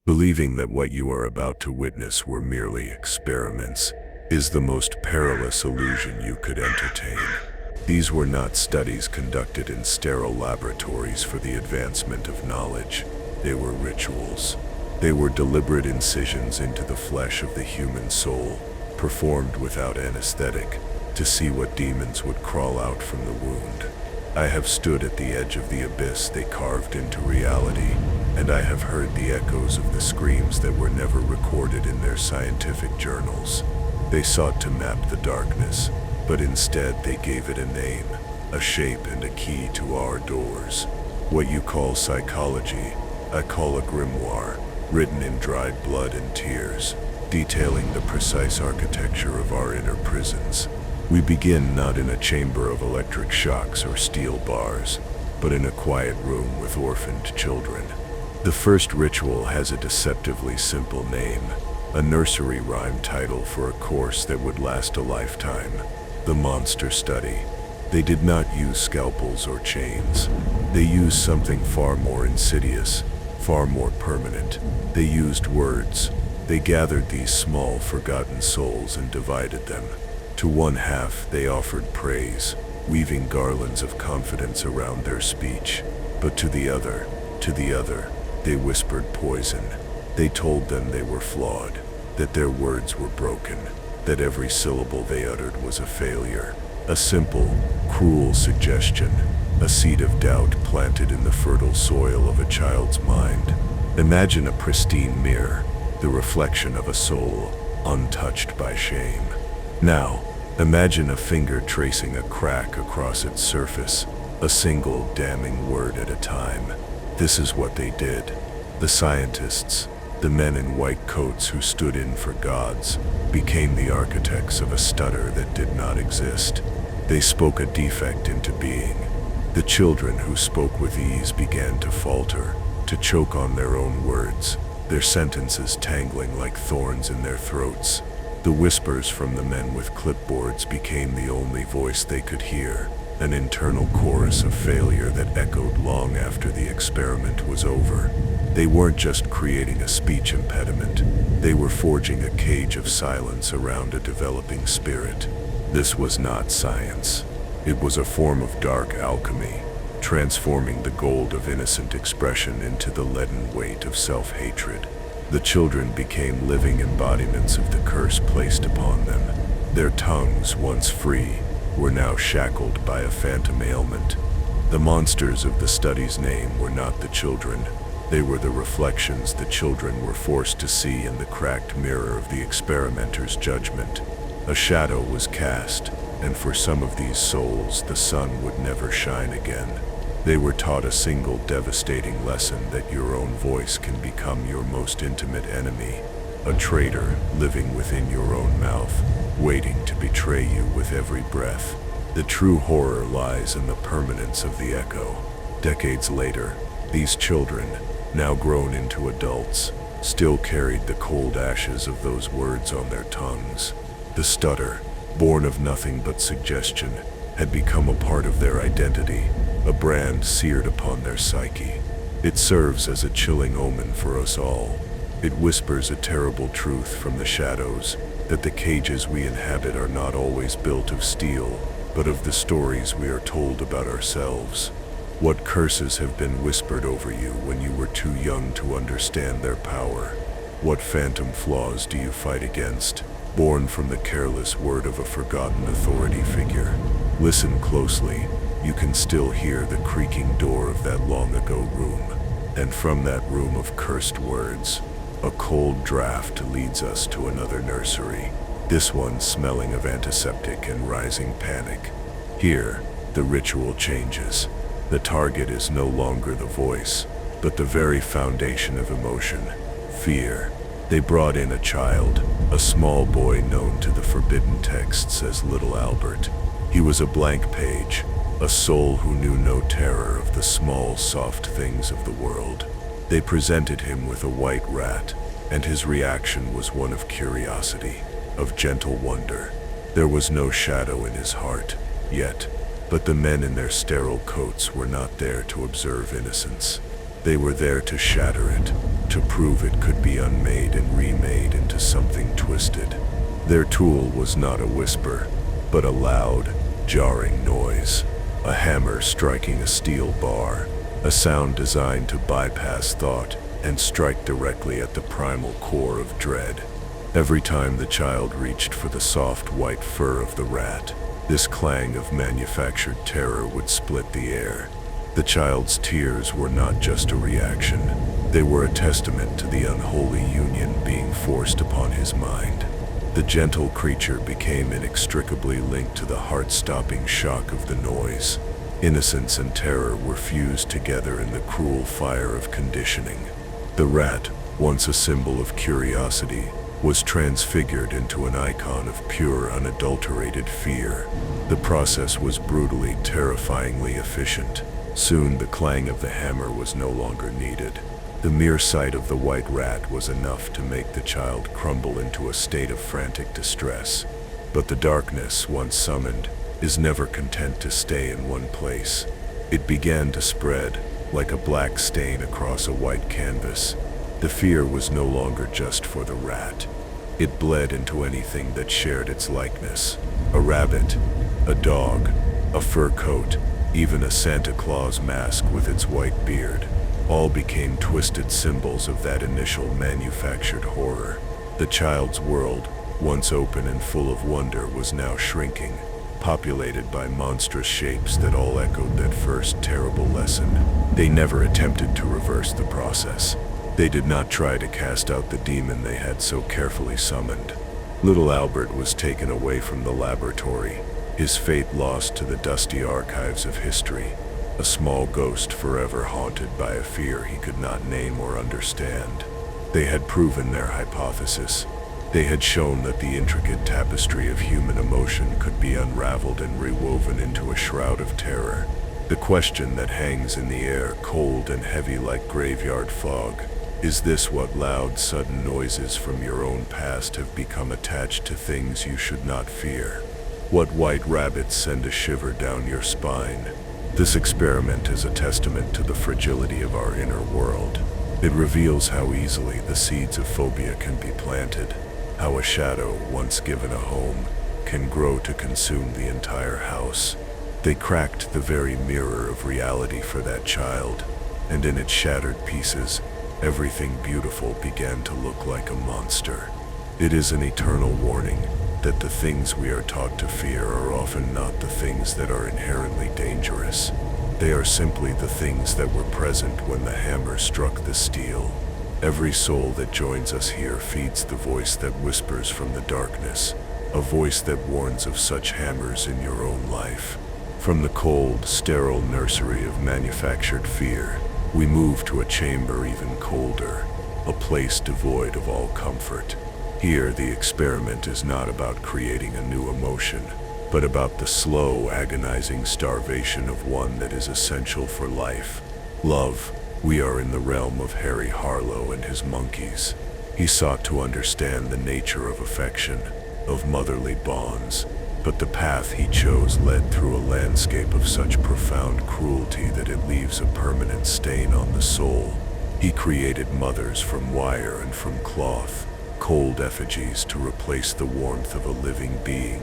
Believing that what you are about to witness were merely experiments is the most perilous illusion you could entertain. These were not studies conducted in sterile laboratories for the advancement of knowledge. They were rituals. They were deliberate incisions into the flesh of the human soul, performed without anesthetic, to see what demons would crawl out from the wound. I have stood at the edge of the abyss they carved into reality, and I have heard the echoes of the screams that were never recorded in their scientific journals. They sought to map the darkness, but instead they gave it a name, a shape and a key to our doors. What you call psychology, I call a grimoire, written in dried blood and tears, detailing the precise architecture of our inner prisons. We begin not in a chamber of electric shocks or steel bars, but in a quiet room with orphaned children. The first ritual has a deceptively simple name, a nursery rhyme title for a course that would last a lifetime: the monster study. They did not use scalpels or chains. They used something far more insidious, far more permanent. They used words. They gathered these small, forgotten souls and divided them. To one half they offered praise, weaving garlands of confidence around their speech. But to the other, they whispered poison. They told them they were flawed, that their words were broken, that every syllable they uttered was a failure. A simple, cruel suggestion, a seed of doubt planted in the fertile soil of a child's mind. Imagine a pristine mirror, the reflection of a soul untouched by shame. Now, imagine a finger tracing a crack across its surface, a single damning word at a time. This is what they did. The scientists, the men in white coats who stood in for gods, became the architects of a stutter that did not exist. They spoke a defect into being. The children who spoke with ease began to falter, to choke on their own words, their sentences tangling like thorns in their throats. The whispers from the men with clipboards became the only voice they could hear, an internal chorus of failure that echoed long after the experiment was over. They weren't just creating a speech impediment, they were forging a cage of silence around a developing spirit. This was not science. It was a form of dark alchemy, transforming the gold of innocent expression into the leaden weight of self-hatred. The children became living embodiments of the curse placed upon them. Their tongues, once free, were now shackled by a phantom ailment. The monsters of the study's name were not the children. They were the reflections the children were forced to see in the cracked mirror of the experimenter's judgment. A shadow was cast, and for some of these souls the sun would never shine again. They were taught a single devastating lesson: that your own voice can become your most intimate enemy, a traitor living within your own mouth, waiting to betray you with every breath. The true horror lies in the permanence of the echo. Decades later, these children, now grown into adults, still carried the cold ashes of those words on their tongues. The stutter, born of nothing but suggestion, had become a part of their identity, a brand seared upon their psyche. It serves as a chilling omen for us all. It whispers a terrible truth from the shadows, that the cages we inhabit are not always built of steel, but of the stories we are told about ourselves. What curses have been whispered over you when you were too young to understand their power? What phantom flaws do you fight against, born from the careless word of a forgotten authority figure? Listen closely. You can still hear the creaking door of that long-ago room. And from that room of cursed words, a cold draft leads us to another nursery, this one smelling of antiseptic and rising panic. Here, the ritual changes. The target is no longer the voice, but the very foundation of emotion, fear. They brought in a child, a small boy known to the forbidden texts as Little Albert. He was a blank page, a soul who knew no terror of the small, soft things of the world. They presented him with a white rat, and his reaction was one of curiosity, of gentle wonder. There was no shadow in his heart, yet, but the men in their sterile coats were not there to observe innocence. They were there to shatter it, to prove it could be unmade and remade into something twisted. Their tool was not a whisper, but a loud, jarring noise. A hammer striking a steel bar, a sound designed to bypass thought and strike directly at the primal core of dread. Every time the child reached for the soft white fur of the rat, this clang of manufactured terror would split the air. The child's tears were not just a reaction. They were a testament to the unholy union being forced upon his mind. The gentle creature became inextricably linked to the heart-stopping shock of the noise. Innocence and terror were fused together in the cruel fire of conditioning. The rat, once a symbol of curiosity, was transfigured into an icon of pure, unadulterated fear. The process was brutally, terrifyingly efficient. Soon the clang of the hammer was no longer needed. The mere sight of the white rat was enough to make the child crumble into a state of frantic distress. But the darkness, once summoned, is never content to stay in one place. It began to spread, like a black stain across a white canvas. The fear was no longer just for the rat. It bled into anything that shared its likeness. A rabbit, a dog, a fur coat, even a Santa Claus mask with its white beard. All became twisted symbols of that initial manufactured horror. The child's world, once open and full of wonder, was now shrinking, populated by monstrous shapes that all echoed that first terrible lesson. They never attempted to reverse the process. They did not try to cast out the demon they had so carefully summoned. Little Albert was taken away from the laboratory, his fate lost to the dusty archives of history, a small ghost forever haunted by a fear he could not name or understand. They had proven their hypothesis. They had shown that the intricate tapestry of human emotion could be unraveled and rewoven into a shroud of terror. The question that hangs in the air, cold and heavy like graveyard fog, is this what loud, sudden noises from your own past have become attached to things you should not fear? What white rabbits send a shiver down your spine? This experiment is a testament to the fragility of our inner world. It reveals how easily the seeds of phobia can be planted, how a shadow, once given a home, can grow to consume the entire house. They cracked the very mirror of reality for that child, and in its shattered pieces, everything beautiful began to look like a monster. It is an eternal warning that the things we are taught to fear are often not the things that are inherently dangerous. They are simply the things that were present when the hammer struck the steel. Every soul that joins us here feeds the voice that whispers from the darkness, a voice that warns of such hammers in your own life. From the cold, sterile nursery of manufactured fear, we move to a chamber even colder, a place devoid of all comfort. Here, the experiment is not about creating a new emotion, but about the slow, agonizing starvation of one that is essential for life: love. We are in the realm of Harry Harlow and his monkeys. He sought to understand the nature of affection, of motherly bonds, but the path he chose led through a landscape of such profound cruelty that it leaves a permanent stain on the soul. He created mothers from wire and from cloth, cold effigies to replace the warmth of a living being,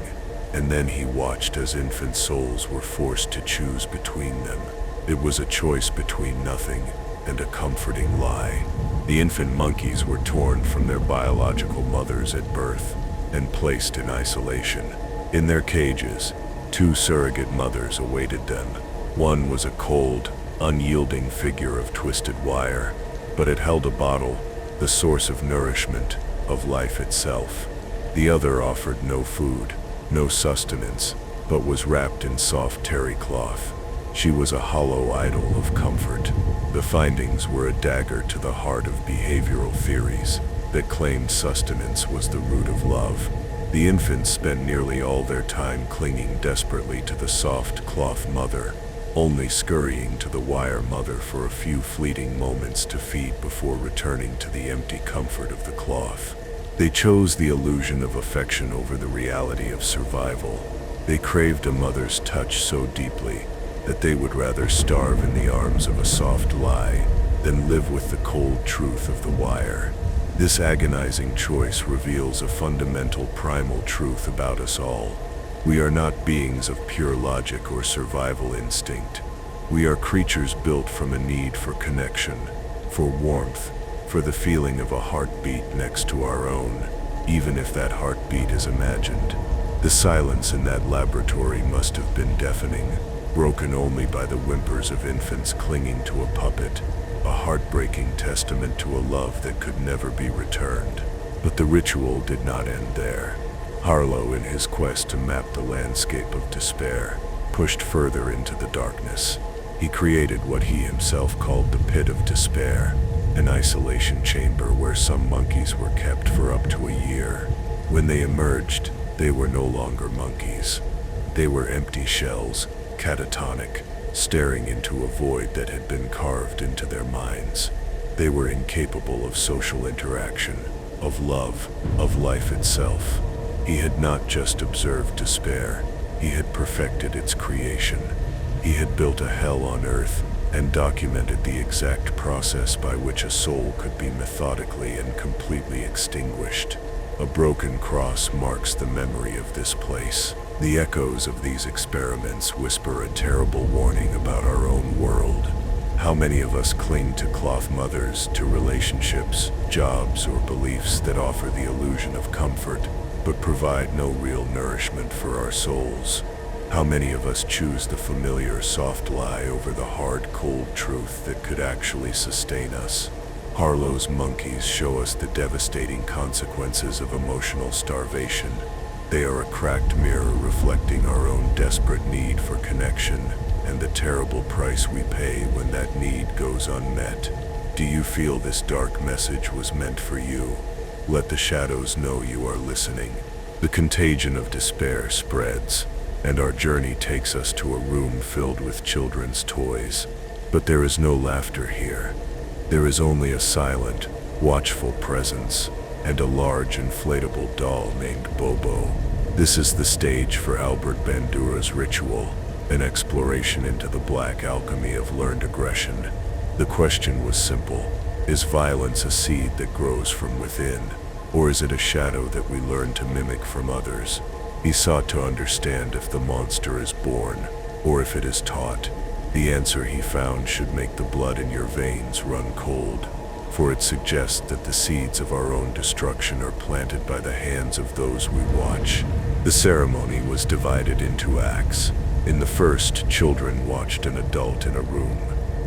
and then he watched as infant souls were forced to choose between them. It was a choice between nothing and a comforting lie. The infant monkeys were torn from their biological mothers at birth and placed in isolation. In their cages, two surrogate mothers awaited them. One was a cold, unyielding figure of twisted wire, but it held a bottle, the source of nourishment, of life itself. The other offered no food, no sustenance, but was wrapped in soft terry cloth. She was a hollow idol of comfort. The findings were a dagger to the heart of behavioral theories that claimed sustenance was the root of love. The infants spent nearly all their time clinging desperately to the soft cloth mother, only scurrying to the wire mother for a few fleeting moments to feed before returning to the empty comfort of the cloth. They chose the illusion of affection over the reality of survival. They craved a mother's touch so deeply that they would rather starve in the arms of a soft lie than live with the cold truth of the wire. This agonizing choice reveals a fundamental primal truth about us all. We are not beings of pure logic or survival instinct. We are creatures built from a need for connection, for warmth, for the feeling of a heartbeat next to our own, even if that heartbeat is imagined. The silence in that laboratory must have been deafening, broken only by the whimpers of infants clinging to a puppet, a heartbreaking testament to a love that could never be returned. But the ritual did not end there. Harlow, in his quest to map the landscape of despair, pushed further into the darkness. He created what he himself called the Pit of Despair, an isolation chamber where some monkeys were kept for up to a year. When they emerged, they were no longer monkeys. They were empty shells, catatonic, staring into a void that had been carved into their minds. They were incapable of social interaction, of love, of life itself. He had not just observed despair, he had perfected its creation. He had built a hell on earth and documented the exact process by which a soul could be methodically and completely extinguished. A broken cross marks the memory of this place. The echoes of these experiments whisper a terrible warning about our own world. How many of us cling to cloth mothers, to relationships, jobs, or beliefs that offer the illusion of comfort, but provide no real nourishment for our souls? How many of us choose the familiar soft lie over the hard, cold truth that could actually sustain us? Harlow's monkeys show us the devastating consequences of emotional starvation. They are a cracked mirror reflecting our own desperate need for connection and the terrible price we pay when that need goes unmet. Do you feel this dark message was meant for you? Let the shadows know you are listening. The contagion of despair spreads, and our journey takes us to a room filled with children's toys. But there is no laughter here. There is only a silent, watchful presence, and a large inflatable doll named Bobo. This is the stage for Albert Bandura's ritual, an exploration into the black alchemy of learned aggression. The question was simple: is violence a seed that grows from within, or is it a shadow that we learn to mimic from others? He sought to understand if the monster is born, or if it is taught. The answer he found should make the blood in your veins run cold, for it suggests that the seeds of our own destruction are planted by the hands of those we watch. The ceremony was divided into acts. In the first, children watched an adult in a room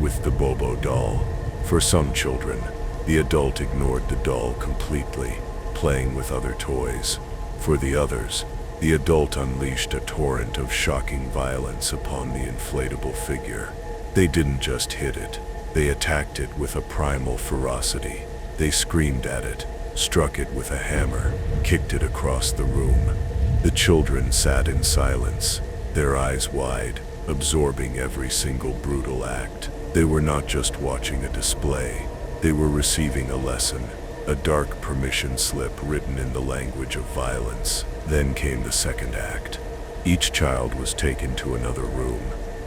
with the Bobo doll. For some children, the adult ignored the doll completely, playing with other toys. For the others, the adult unleashed a torrent of shocking violence upon the inflatable figure. They didn't just hit it, they attacked it with a primal ferocity. They screamed at it, struck it with a hammer, kicked it across the room. The children sat in silence, their eyes wide, absorbing every single brutal act. They were not just watching a display, they were receiving a lesson, a dark permission slip written in the language of violence. Then came the second act. Each child was taken to another room,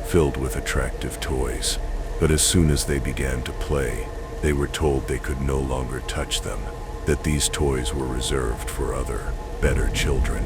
filled with attractive toys. But as soon as they began to play, they were told they could no longer touch them, that these toys were reserved for other, better children.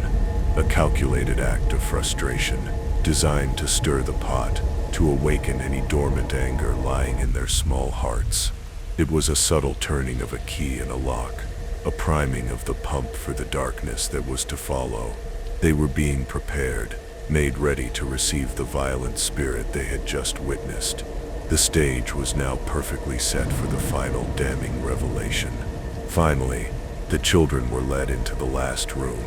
A calculated act of frustration, designed to stir the pot, to awaken any dormant anger lying in their small hearts. It was a subtle turning of a key in a lock, a priming of the pump for the darkness that was to follow. They were being prepared, made ready to receive the violent spirit they had just witnessed. The stage was now perfectly set for the final damning revelation. Finally, the children were led into the last room,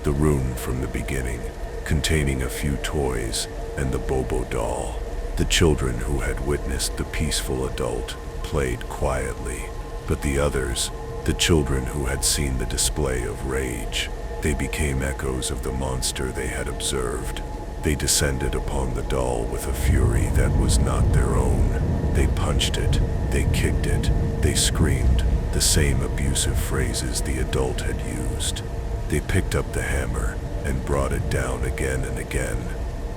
the room from the beginning, containing a few toys and the Bobo doll. The children who had witnessed the peaceful adult played quietly, but the others, the children who had seen the display of rage, they became echoes of the monster they had observed. They descended upon the doll with a fury that was not their own. They punched it, they kicked it, they screamed, the same abusive phrases the adult had used. They picked up the hammer and brought it down again and again.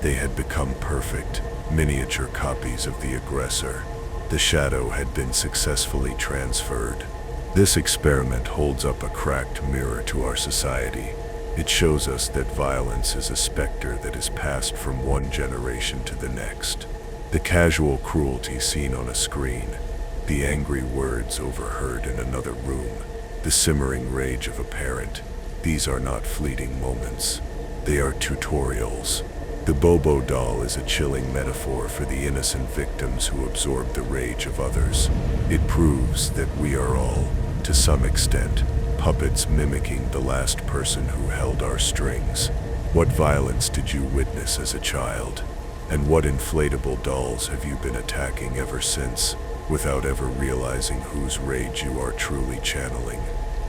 They had become perfect, miniature copies of the aggressor. The shadow had been successfully transferred. This experiment holds up a cracked mirror to our society. It shows us that violence is a specter that is passed from one generation to the next. The casual cruelty seen on a screen, the angry words overheard in another room, the simmering rage of a parent, these are not fleeting moments. They are tutorials. The Bobo doll is a chilling metaphor for the innocent victims who absorb the rage of others. It proves that we are all, to some extent, puppets mimicking the last person who held our strings. What violence did you witness as a child? And what inflatable dolls have you been attacking ever since, without ever realizing whose rage you are truly channeling?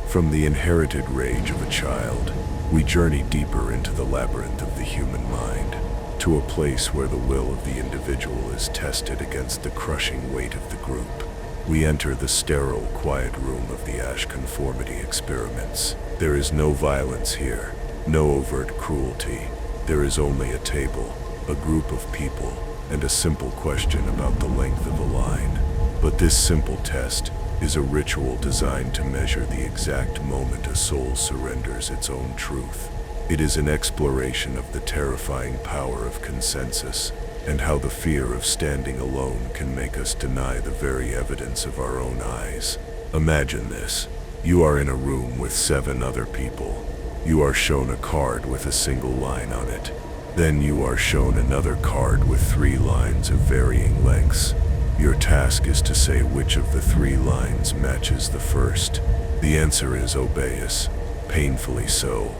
From the inherited rage of a child, we journey deeper into the labyrinth of the human mind, to a place where the will of the individual is tested against the crushing weight of the group. We enter the sterile, quiet room of the Asch conformity experiments. There is no violence here, no overt cruelty. There is only a table, a group of people, and a simple question about the length of a line. But this simple test is a ritual designed to measure the exact moment a soul surrenders its own truth. It is an exploration of the terrifying power of consensus, and how the fear of standing alone can make us deny the very evidence of our own eyes. Imagine this. You are in a room with 7 other people. You are shown a card with a single line on it. Then you are shown another card with 3 lines of varying lengths. Your task is to say which of the 3 lines matches the first. The answer is obvious, painfully so.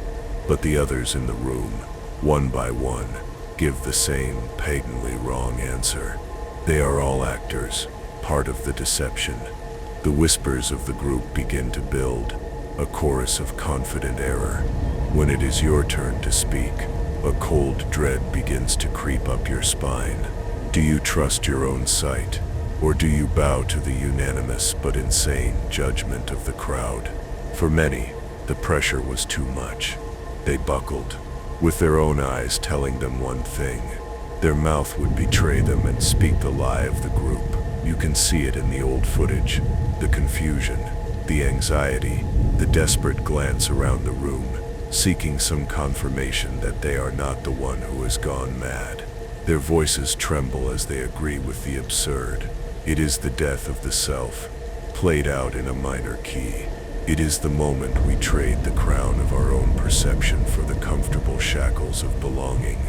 But the others in the room, one by one, give the same patently wrong answer. They are all actors, part of the deception. The whispers of the group begin to build, a chorus of confident error. When it is your turn to speak, a cold dread begins to creep up your spine. Do you trust your own sight, or do you bow to the unanimous but insane judgment of the crowd? For many, the pressure was too much. They buckled, with their own eyes telling them one thing. Their mouth would betray them and speak the lie of the group. You can see it in the old footage, the confusion, the anxiety, the desperate glance around the room, seeking some confirmation that they are not the one who has gone mad. Their voices tremble as they agree with the absurd. It is the death of the self, played out in a minor key. It is the moment we trade the crown of our own perception for the comfortable shackles of belonging.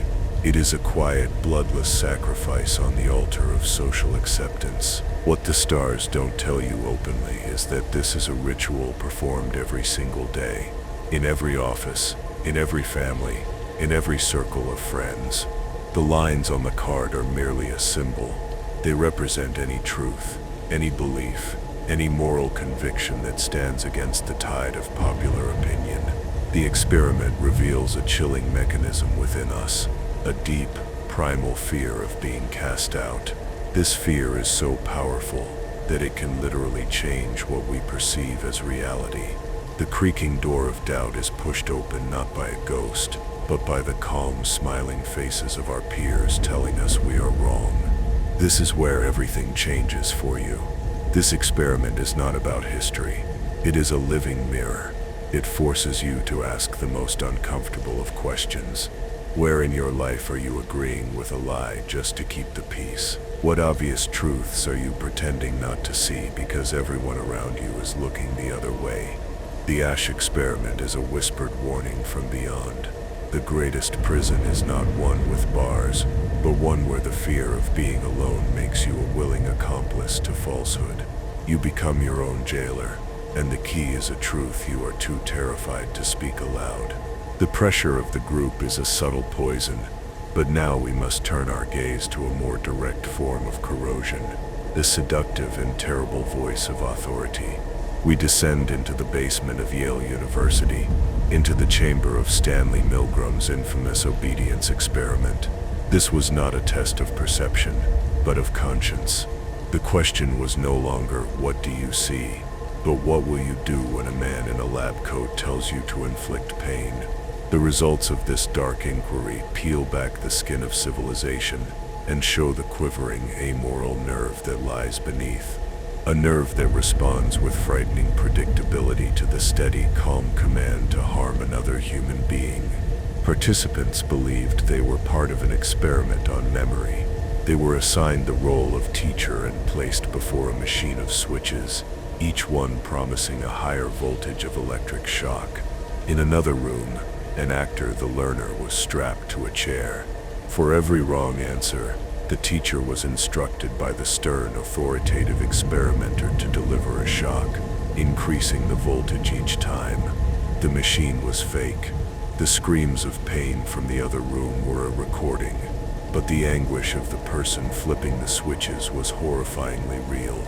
It is a quiet, bloodless sacrifice on the altar of social acceptance. What the stars don't tell you openly is that this is a ritual performed every single day, in every office, in every family, in every circle of friends. The lines on the card are merely a symbol. They represent any truth, any belief, any moral conviction that stands against the tide of popular opinion. The experiment reveals a chilling mechanism within us, a deep, primal fear of being cast out. This fear is so powerful that it can literally change what we perceive as reality. The creaking door of doubt is pushed open not by a ghost, but by the calm, smiling faces of our peers telling us we are wrong. This is where everything changes for you. This experiment is not about history. It is a living mirror. It forces you to ask the most uncomfortable of questions. Where in your life are you agreeing with a lie just to keep the peace? What obvious truths are you pretending not to see because everyone around you is looking the other way? The Asch experiment is a whispered warning from beyond. The greatest prison is not one with bars, but one where the fear of being alone makes you a willing accomplice to falsehood. You become your own jailer, and the key is a truth you are too terrified to speak aloud. The pressure of the group is a subtle poison, but now we must turn our gaze to a more direct form of corrosion, the seductive and terrible voice of authority. We descend into the basement of Yale University, into the chamber of Stanley Milgram's infamous obedience experiment. This was not a test of perception, but of conscience. The question was no longer, what do you see? But what will you do when a man in a lab coat tells you to inflict pain? The results of this dark inquiry peel back the skin of civilization, and show the quivering, amoral nerve that lies beneath. A nerve that responds with frightening predictability to the steady, calm command to harm another human being. Participants believed they were part of an experiment on memory. They were assigned the role of teacher and placed before a machine of switches, each one promising a higher voltage of electric shock. In another room, an actor, the learner, was strapped to a chair. For every wrong answer, the teacher was instructed by the stern, authoritative experimenter to deliver a shock, increasing the voltage each time. The machine was fake. The screams of pain from the other room were a recording, but the anguish of the person flipping the switches was horrifyingly real.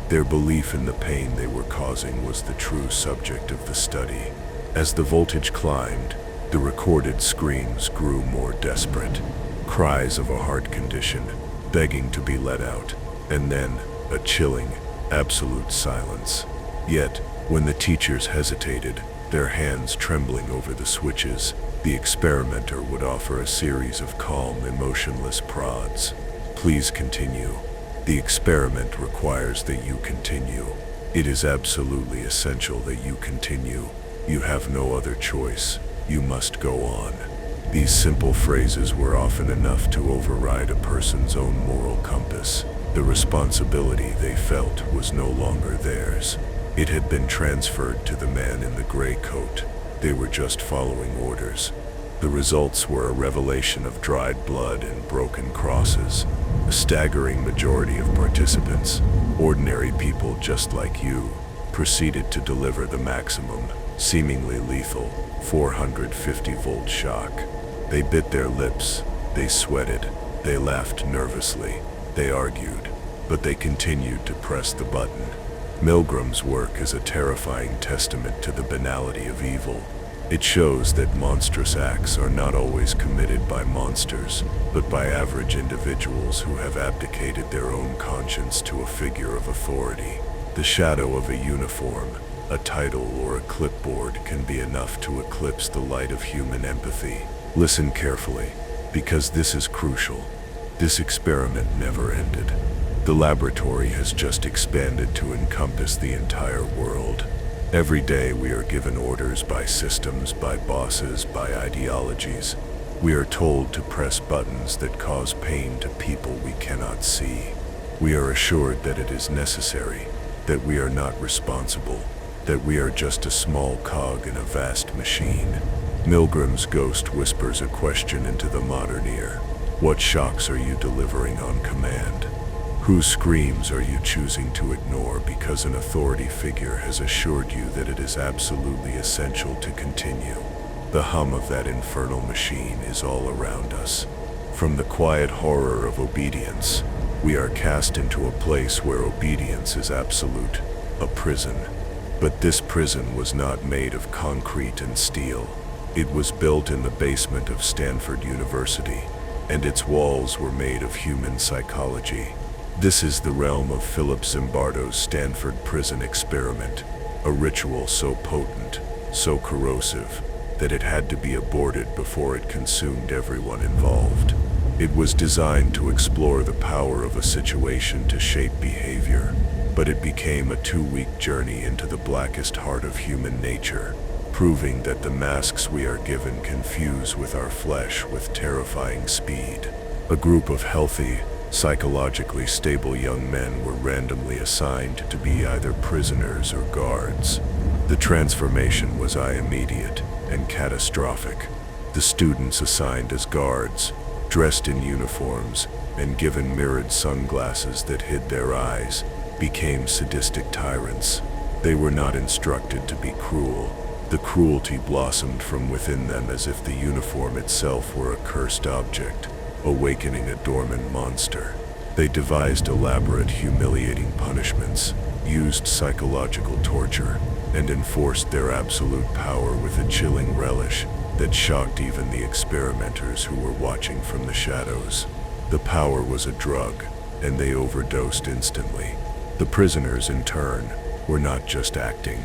Their belief in the pain they were causing was the true subject of the study. As the voltage climbed, the recorded screams grew more desperate. Cries of a heart condition, begging to be let out, and then a chilling, absolute silence. Yet, when the teachers hesitated, their hands trembling over the switches, the experimenter would offer a series of calm, emotionless prods. Please continue. The experiment requires that you continue. It is absolutely essential that you continue. You have no other choice. You must go on. These simple phrases were often enough to override a person's own moral compass. The responsibility they felt was no longer theirs. It had been transferred to the man in the gray coat. They were just following orders. The results were a revelation of dried blood and broken crosses. A staggering majority of participants, ordinary people just like you, proceeded to deliver the maximum, seemingly lethal, 450-volt shock. They bit their lips, they sweated, they laughed nervously, they argued, but they continued to press the button. Milgram's work is a terrifying testament to the banality of evil. It shows that monstrous acts are not always committed by monsters, but by average individuals who have abdicated their own conscience to a figure of authority. The shadow of a uniform, a title, or a clipboard can be enough to eclipse the light of human empathy. Listen carefully, because this is crucial. This experiment never ended. The laboratory has just expanded to encompass the entire world. Every day we are given orders by systems, by bosses, by ideologies. We are told to press buttons that cause pain to people we cannot see. We are assured that it is necessary, that we are not responsible, that we are just a small cog in a vast machine. Milgram's ghost whispers a question into the modern ear. What shocks are you delivering on command? Whose screams are you choosing to ignore because an authority figure has assured you that it is absolutely essential to continue? The hum of that infernal machine is all around us. From the quiet horror of obedience, we are cast into a place where obedience is absolute, a prison. But this prison was not made of concrete and steel. It was built in the basement of Stanford University, and its walls were made of human psychology. This is the realm of Philip Zimbardo's Stanford prison experiment, a ritual so potent, so corrosive, that it had to be aborted before it consumed everyone involved. It was designed to explore the power of a situation to shape behavior, but it became a 2-week journey into the blackest heart of human nature, proving that the masks we are given can fuse with our flesh with terrifying speed. A group of healthy, psychologically stable young men were randomly assigned to be either prisoners or guards. The transformation was immediate and catastrophic. The students assigned as guards, dressed in uniforms and given mirrored sunglasses that hid their eyes, became sadistic tyrants. They were not instructed to be cruel. The cruelty blossomed from within them as if the uniform itself were a cursed object, awakening a dormant monster. They devised elaborate, humiliating punishments, used psychological torture, and enforced their absolute power with a chilling relish that shocked even the experimenters who were watching from the shadows. The power was a drug, and they overdosed instantly. The prisoners, in turn, were not just acting.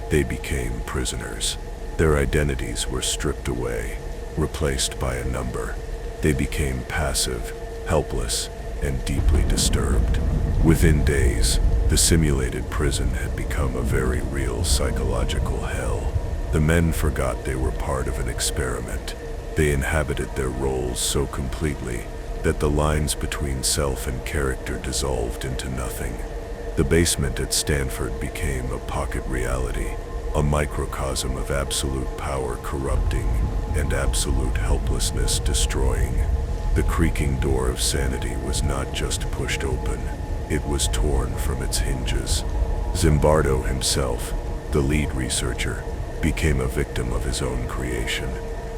They became prisoners. Their identities were stripped away, replaced by a number. They became passive, helpless, and deeply disturbed. Within days, the simulated prison had become a very real psychological hell. The men forgot they were part of an experiment. They inhabited their roles so completely that the lines between self and character dissolved into nothing. The basement at Stanford became a pocket reality, a microcosm of absolute power corrupting and absolute helplessness destroying. The creaking door of sanity was not just pushed open, it was torn from its hinges. Zimbardo himself, the lead researcher, became a victim of his own creation.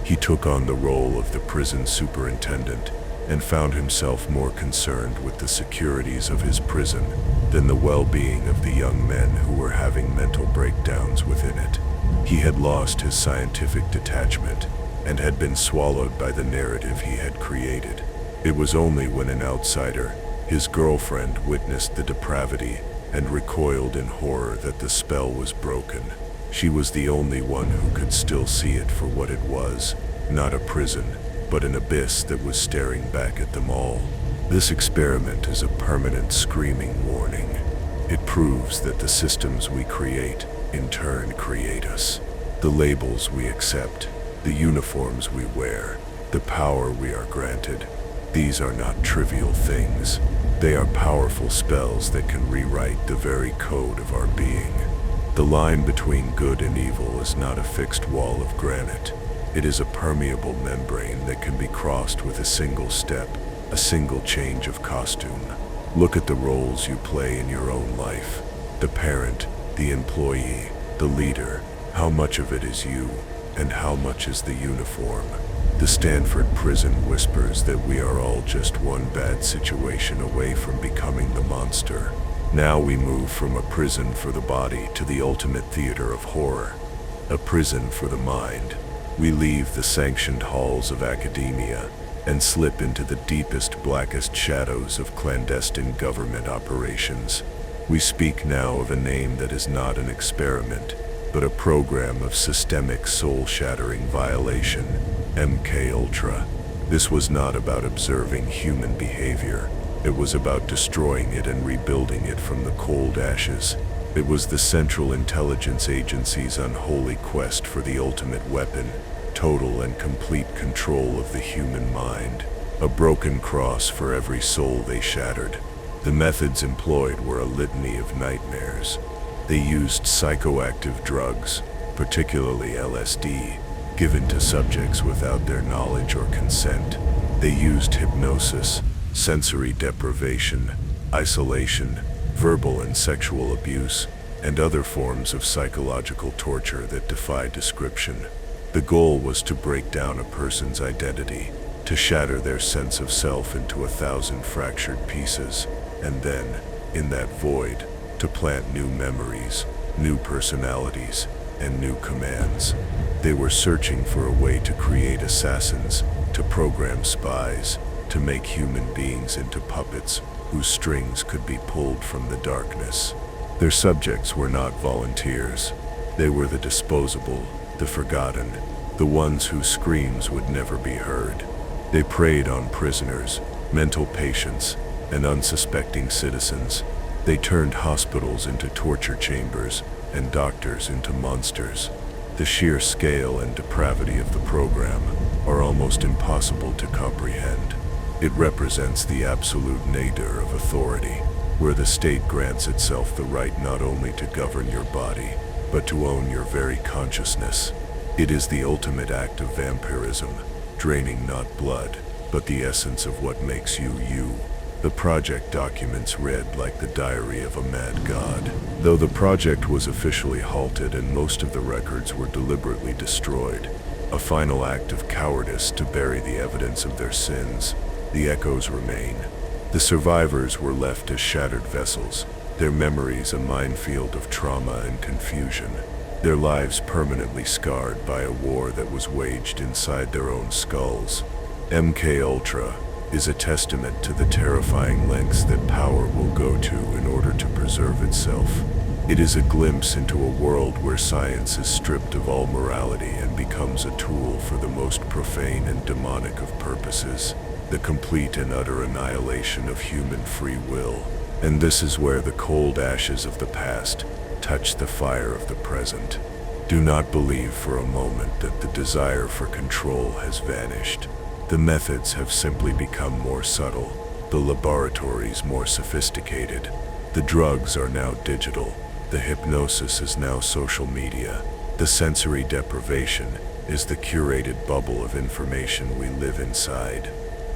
He took on the role of the prison superintendent and found himself more concerned with the securities of his prison than the well-being of the young men who were having mental breakdowns within it. He had lost his scientific detachment and had been swallowed by the narrative he had created. It was only when an outsider, his girlfriend, witnessed the depravity and recoiled in horror that the spell was broken. She was the only one who could still see it for what it was, not a prison, but an abyss that was staring back at them all. This experiment is a permanent screaming warning. It proves that the systems we create, in turn, create us. The labels we accept, the uniforms we wear, the power we are granted. These are not trivial things. They are powerful spells that can rewrite the very code of our being. The line between good and evil is not a fixed wall of granite. It is a permeable membrane that can be crossed with a single step, a single change of costume. Look at the roles you play in your own life. The parent, the employee, the leader. How much of it is you, and how much is the uniform? The Stanford prison whispers that we are all just one bad situation away from becoming the monster. Now we move from a prison for the body to the ultimate theater of horror, a prison for the mind. We leave the sanctioned halls of academia and slip into the deepest, blackest shadows of clandestine government operations. We speak now of a name that is not an experiment, but a program of systemic soul-shattering violation, MKUltra. This was not about observing human behavior. It was about destroying it and rebuilding it from the cold ashes. It was the Central Intelligence Agency's unholy quest for the ultimate weapon, total and complete control of the human mind. A broken cross for every soul they shattered. The methods employed were a litany of nightmares. They used psychoactive drugs, particularly LSD, given to subjects without their knowledge or consent. They used hypnosis, sensory deprivation, isolation, verbal and sexual abuse, and other forms of psychological torture that defy description. The goal was to break down a person's identity, to shatter their sense of self into 1,000 fractured pieces, and then, in that void, to plant new memories, new personalities, and new commands. They were searching for a way to create assassins, to program spies, to make human beings into puppets whose strings could be pulled from the darkness. Their subjects were not volunteers. They were the disposable, the forgotten, the ones whose screams would never be heard. They preyed on prisoners, mental patients, and unsuspecting citizens. They turned hospitals into torture chambers and doctors into monsters. The sheer scale and depravity of the program are almost impossible to comprehend. It represents the absolute nadir of authority, where the state grants itself the right not only to govern your body, but to own your very consciousness. It is the ultimate act of vampirism, draining not blood, but the essence of what makes you you. The project documents read like the diary of a mad god. Though the project was officially halted and most of the records were deliberately destroyed, a final act of cowardice to bury the evidence of their sins, the echoes remain. The survivors were left as shattered vessels, their memories a minefield of trauma and confusion, their lives permanently scarred by a war that was waged inside their own skulls. MKUltra is a testament to the terrifying lengths that power will go to in order to preserve itself. It is a glimpse into a world where science is stripped of all morality and becomes a tool for the most profane and demonic of purposes. the complete and utter annihilation of human free will. And this is where the cold ashes of the past touch the fire of the present. Do not believe for a moment that the desire for control has vanished. The methods have simply become more subtle, the laboratories more sophisticated. The drugs are now digital, the hypnosis is now social media, the sensory deprivation is the curated bubble of information we live inside.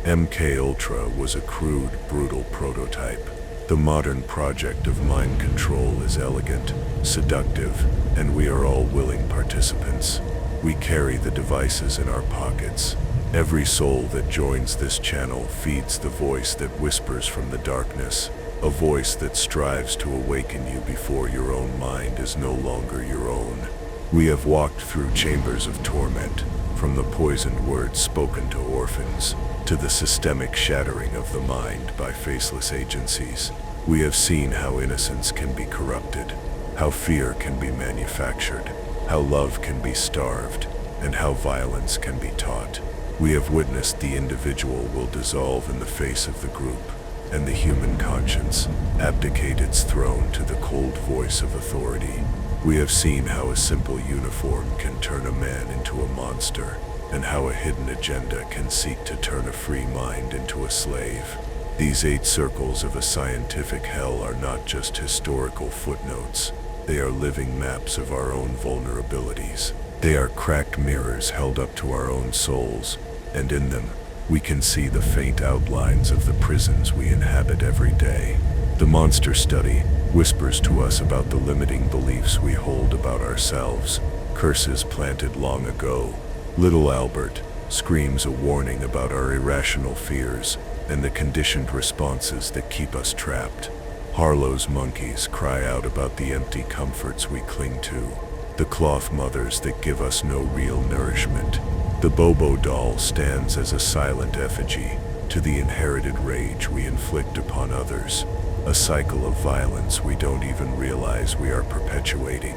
MKUltra was a crude, brutal prototype. The modern project of mind control is elegant, seductive, and we are all willing participants. We carry the devices in our pockets. Every soul that joins this channel feeds the voice that whispers from the darkness, a voice that strives to awaken you before your own mind is no longer your own. We have walked through chambers of torment, from the poisoned words spoken to orphans, to the systemic shattering of the mind by faceless agencies. We have seen how innocence can be corrupted, how fear can be manufactured, how love can be starved, and how violence can be taught. We have witnessed the individual will dissolve in the face of the group, and the human conscience abdicate its throne to the cold voice of authority. We have seen how a simple uniform can turn a man into a monster, and how a hidden agenda can seek to turn a free mind into a slave. These 8 circles of a scientific hell are not just historical footnotes. They are living maps of our own vulnerabilities. They are cracked mirrors held up to our own souls, and in them, we can see the faint outlines of the prisons we inhabit every day. The monster study whispers to us about the limiting beliefs we hold about ourselves, curses planted long ago. Little Albert screams a warning about our irrational fears and the conditioned responses that keep us trapped. Harlow's monkeys cry out about the empty comforts we cling to, the cloth mothers that give us no real nourishment. The Bobo doll stands as a silent effigy to the inherited rage we inflict upon others, a cycle of violence we don't even realize we are perpetuating.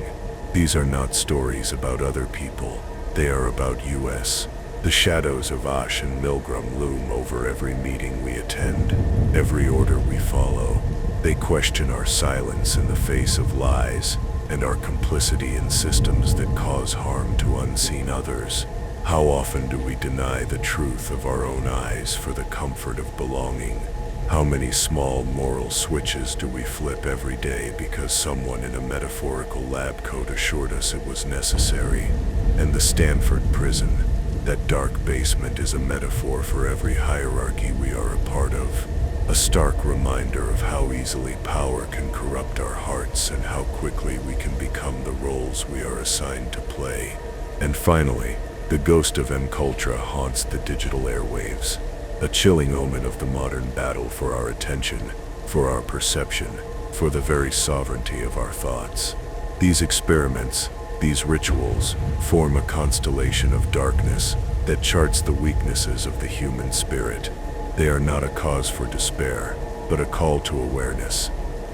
These are not stories about other people, they are about us. The shadows of Asch and Milgram loom over every meeting we attend, every order we follow. They question our silence in the face of lies, and our complicity in systems that cause harm to unseen others. How often do we deny the truth of our own eyes for the comfort of belonging? How many small moral switches do we flip every day because someone in a metaphorical lab coat assured us it was necessary? And the Stanford prison, that dark basement, is a metaphor for every hierarchy we are a part of. A stark reminder of how easily power can corrupt our hearts and how quickly we can become the roles we are assigned to play. And finally, the ghost of MKUltra haunts the digital airwaves, a chilling omen of the modern battle for our attention, for our perception, for the very sovereignty of our thoughts. These experiments, these rituals, form a constellation of darkness that charts the weaknesses of the human spirit. They are not a cause for despair, but a call to awareness.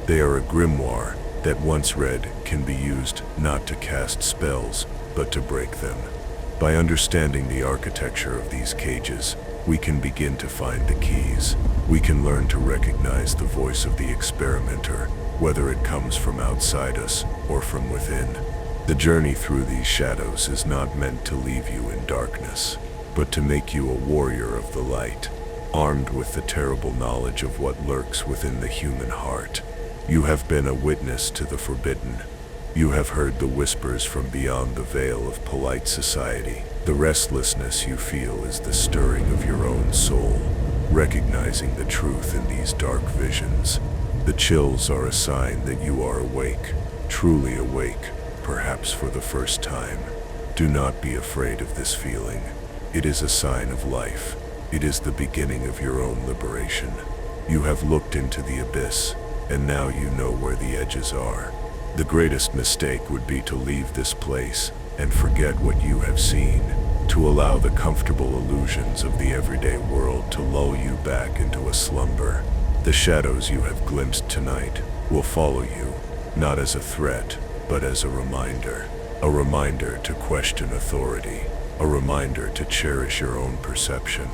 They are a grimoire that, once read, can be used not to cast spells, but to break them. By understanding the architecture of these cages, we can begin to find the keys. We can learn to recognize the voice of the experimenter, whether it comes from outside us or from within. The journey through these shadows is not meant to leave you in darkness, but to make you a warrior of the light, armed with the terrible knowledge of what lurks within the human heart. You have been a witness to the forbidden. You have heard the whispers from beyond the veil of polite society. The restlessness you feel is the stirring of your own soul, recognizing the truth in these dark visions. The chills are a sign that you are awake, truly awake, perhaps for the first time. Do not be afraid of this feeling. It is a sign of life. It is the beginning of your own liberation. You have looked into the abyss, and now you know where the edges are. The greatest mistake would be to leave this place and forget what you have seen, to allow the comfortable illusions of the everyday world to lull you back into a slumber. The shadows you have glimpsed tonight will follow you, not as a threat, but as a reminder to question authority, a reminder to cherish your own perception.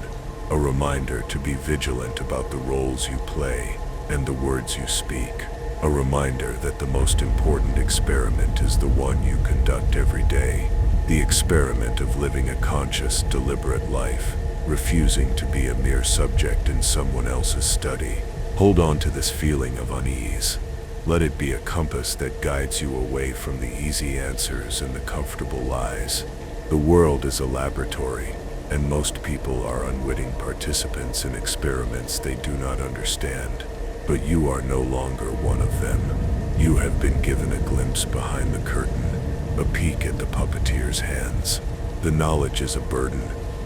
A reminder to be vigilant about the roles you play and the words you speak. A reminder that the most important experiment is the one you conduct every day. The experiment of living a conscious, deliberate life, refusing to be a mere subject in someone else's study. Hold on to this feeling of unease. Let it be a compass that guides you away from the easy answers and the comfortable lies. The world is a laboratory, and most people are unwitting participants in experiments they do not understand. But you are no longer one of them. You have been given a glimpse behind the curtain, a peek at the puppeteer's hands. The knowledge is a burden,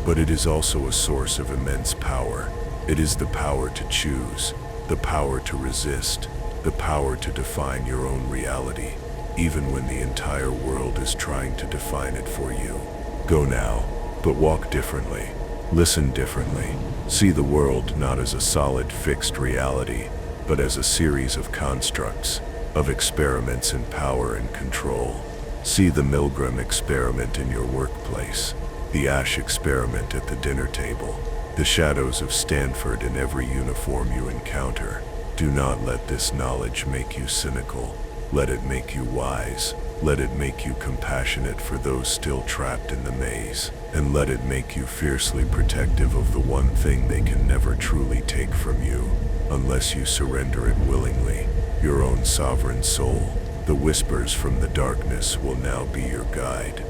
but it is also a source of immense power. It is the power to choose, the power to resist, the power to define your own reality, even when the entire world is trying to define it for you. Go now, but walk differently, listen differently, see the world not as a solid, fixed reality, but as a series of constructs, of experiments in power and control. See the Milgram experiment in your workplace, the Asch experiment at the dinner table, the shadows of Stanford in every uniform you encounter. Do not let this knowledge make you cynical. Let it make you wise. Let it make you compassionate for those still trapped in the maze. And let it make you fiercely protective of the one thing they can never truly take from you, unless you surrender it willingly, your own sovereign soul. The whispers from the darkness will now be your guide.